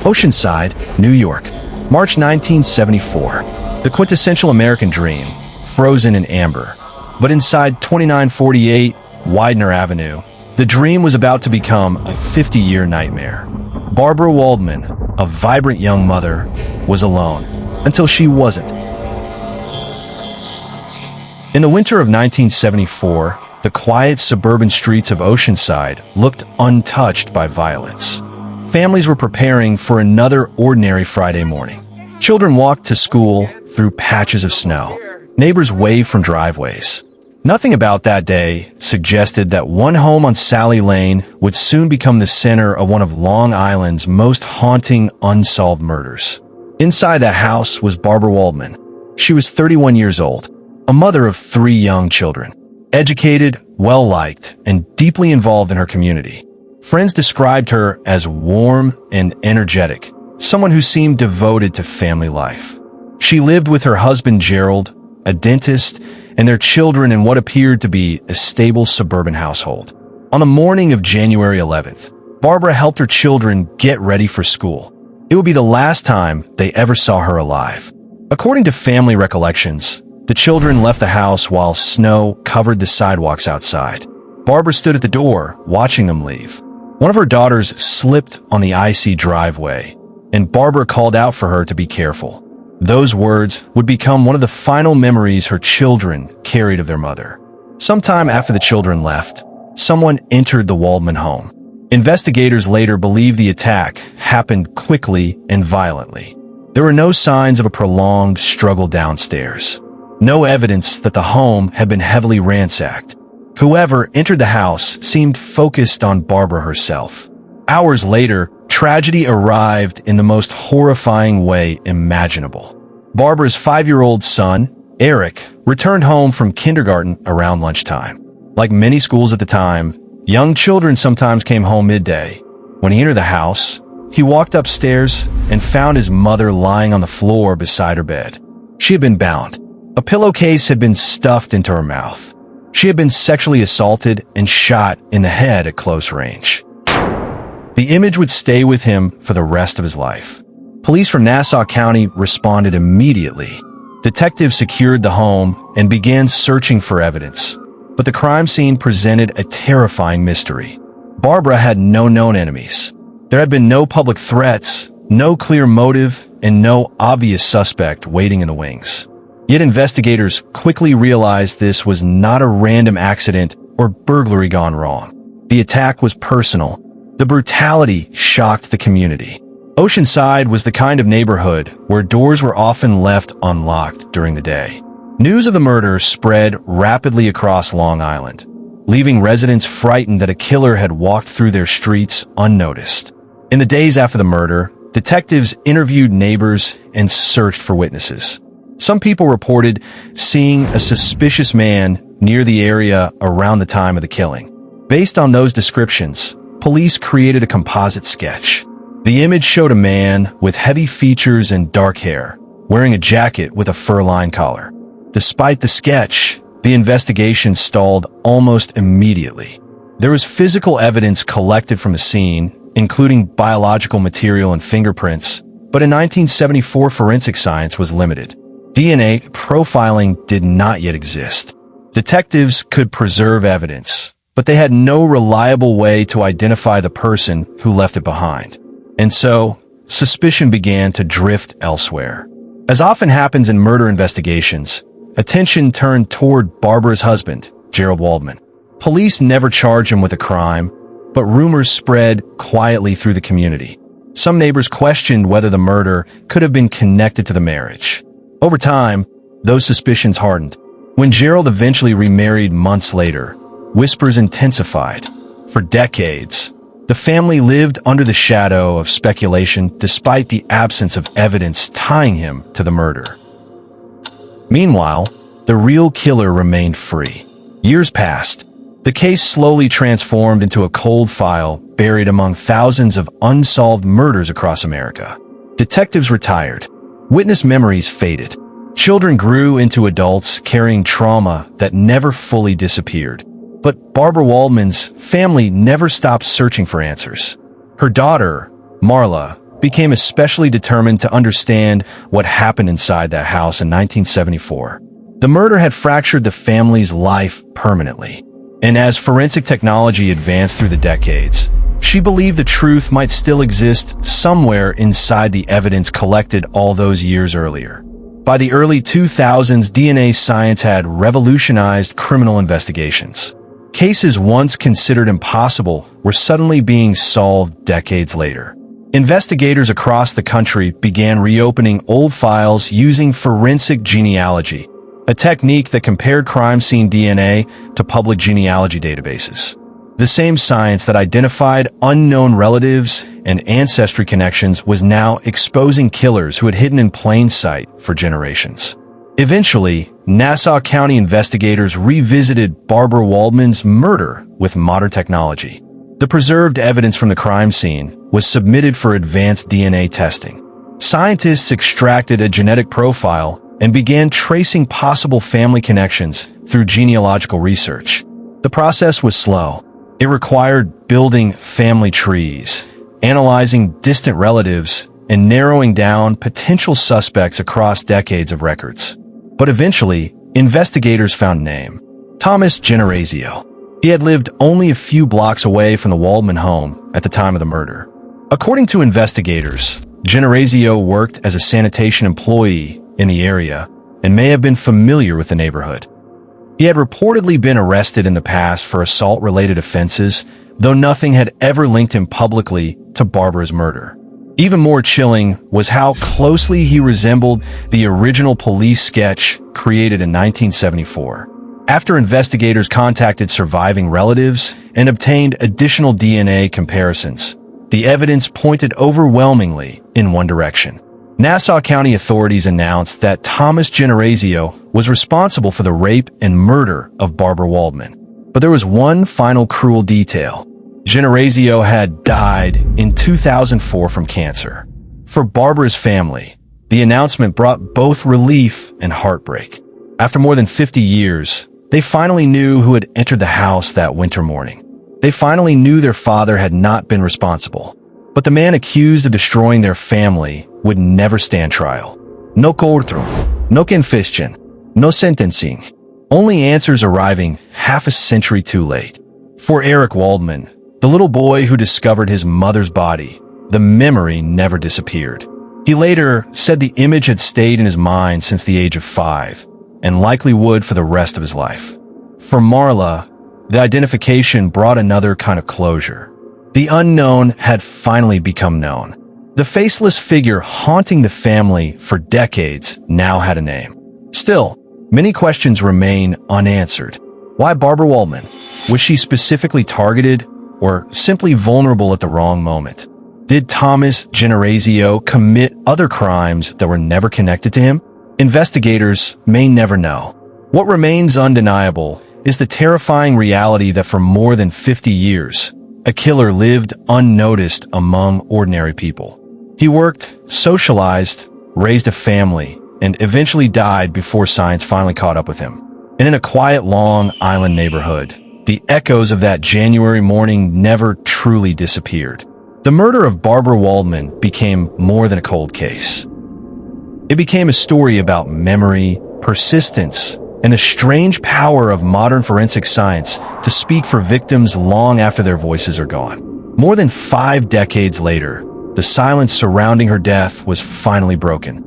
Oceanside, New York, March 1974. The quintessential American dream, frozen in amber. But inside 2948 Widener Avenue, the dream was about to become a 50-year nightmare. Barbara Waldman, a vibrant young mother, was alone until she wasn't. In the winter of 1974, the quiet suburban streets of Oceanside looked untouched by violence. Families were preparing for another ordinary Friday morning. Children walked to school through patches of snow. Neighbors waved from driveways. Nothing about that day suggested that one home on Sally Lane would soon become the center of one of Long Island's most haunting unsolved murders. Inside that house was Barbara Waldman. She was 31 years old, a mother of 3 young children, educated, well-liked, and deeply involved in her community. Friends described her as warm and energetic, someone who seemed devoted to family life. She lived with her husband Gerald, a dentist, and their children in what appeared to be a stable suburban household. On the morning of January 11th, Barbara helped her children get ready for school. It would be the last time they ever saw her alive. According to family recollections, the children left the house while snow covered the sidewalks outside. Barbara stood at the door, watching them leave. One of her daughters slipped on the icy driveway, and Barbara called out for her to be careful. Those words would become one of the final memories her children carried of their mother. Sometime after the children left, someone entered the Waldman home. Investigators later believe the attack happened quickly and violently. There were no signs of a prolonged struggle downstairs. No evidence that the home had been heavily ransacked. Whoever entered the house seemed focused on Barbara herself. Hours later, tragedy arrived in the most horrifying way imaginable. Barbara's 5-year-old son, Eric, returned home from kindergarten around lunchtime. Like many schools at the time, young children sometimes came home midday. When he entered the house, he walked upstairs and found his mother lying on the floor beside her bed. She had been bound. A pillowcase had been stuffed into her mouth. She had been sexually assaulted and shot in the head at close range. The image would stay with him for the rest of his life. Police from Nassau County responded immediately. Detectives secured the home and began searching for evidence. But the crime scene presented a terrifying mystery. Barbara had no known enemies. There had been no public threats, no clear motive, and no obvious suspect waiting in the wings. Yet investigators quickly realized this was not a random accident or burglary gone wrong. The attack was personal. The brutality shocked the community. Oceanside was the kind of neighborhood where doors were often left unlocked during the day. News of the murder spread rapidly across Long Island, leaving residents frightened that a killer had walked through their streets unnoticed. In the days after the murder, detectives interviewed neighbors and searched for witnesses. Some people reported seeing a suspicious man near the area around the time of the killing. Based on those descriptions, police created a composite sketch. The image showed a man with heavy features and dark hair, wearing a jacket with a fur-lined collar. Despite the sketch, the investigation stalled almost immediately. There was physical evidence collected from the scene, including biological material and fingerprints, but in 1974 forensic science was limited. DNA profiling did not yet exist. Detectives could preserve evidence, but they had no reliable way to identify the person who left it behind. And so, suspicion began to drift elsewhere. As often happens in murder investigations, attention turned toward Barbara's husband, Gerald Waldman. Police never charged him with a crime, but rumors spread quietly through the community. Some neighbors questioned whether the murder could have been connected to the marriage. Over time, those suspicions hardened. When Gerald eventually remarried months later, whispers intensified. For decades, the family lived under the shadow of speculation despite the absence of evidence tying him to the murder. Meanwhile, the real killer remained free. Years passed. The case slowly transformed into a cold file buried among thousands of unsolved murders across America. Detectives retired. Witness memories faded. Children grew into adults carrying trauma that never fully disappeared. But Barbara Waldman's family never stopped searching for answers. Her daughter, Marla, became especially determined to understand what happened inside that house in 1974. The murder had fractured the family's life permanently, and as forensic technology advanced through the decades, she believed the truth might still exist somewhere inside the evidence collected all those years earlier. By the early 2000s, DNA science had revolutionized criminal investigations. Cases once considered impossible were suddenly being solved decades later. Investigators across the country began reopening old files using forensic genealogy, a technique that compared crime scene DNA to public genealogy databases. The same science that identified unknown relatives and ancestry connections was now exposing killers who had hidden in plain sight for generations. Eventually, Nassau County investigators revisited Barbara Waldman's murder with modern technology. The preserved evidence from the crime scene was submitted for advanced DNA testing. Scientists extracted a genetic profile and began tracing possible family connections through genealogical research. The process was slow. It required building family trees, analyzing distant relatives, and narrowing down potential suspects across decades of records. But eventually, investigators found a name: Thomas Generazio. He had lived only a few blocks away from the Waldman home at the time of the murder. According to investigators, Generazio worked as a sanitation employee in the area and may have been familiar with the neighborhood. He had reportedly been arrested in the past for assault-related offenses, though nothing had ever linked him publicly to Barbara's murder. Even more chilling was how closely he resembled the original police sketch created in 1974. After investigators contacted surviving relatives and obtained additional DNA comparisons, the evidence pointed overwhelmingly in one direction. Nassau County authorities announced that Thomas Generazio was responsible for the rape and murder of Barbara Waldman. But there was one final cruel detail. Generazio had died in 2004 from cancer. For Barbara's family, the announcement brought both relief and heartbreak. After more than 50 years, they finally knew who had entered the house that winter morning. They finally knew their father had not been responsible. But the man accused of destroying their family would never stand trial. No courtroom, no confession, no sentencing. Only answers arriving half a century too late. For Eric Waldman, the little boy who discovered his mother's body, the memory never disappeared. He later said the image had stayed in his mind since the age of 5, and likely would for the rest of his life. For Marla, the identification brought another kind of closure. The unknown had finally become known. The faceless figure haunting the family for decades now had a name. Still, many questions remain unanswered. Why Barbara Waldman? Was she specifically targeted or simply vulnerable at the wrong moment? Did Thomas Generazio commit other crimes that were never connected to him? Investigators may never know. What remains undeniable is the terrifying reality that for more than 50 years, a killer lived unnoticed among ordinary people. He worked, socialized, raised a family, and eventually died before science finally caught up with him. And in a quiet Long Island neighborhood, the echoes of that January morning never truly disappeared. The murder of Barbara Waldman became more than a cold case. It became a story about memory, persistence, and the strange power of modern forensic science to speak for victims long after their voices are gone. More than 5 decades later, the silence surrounding her death was finally broken.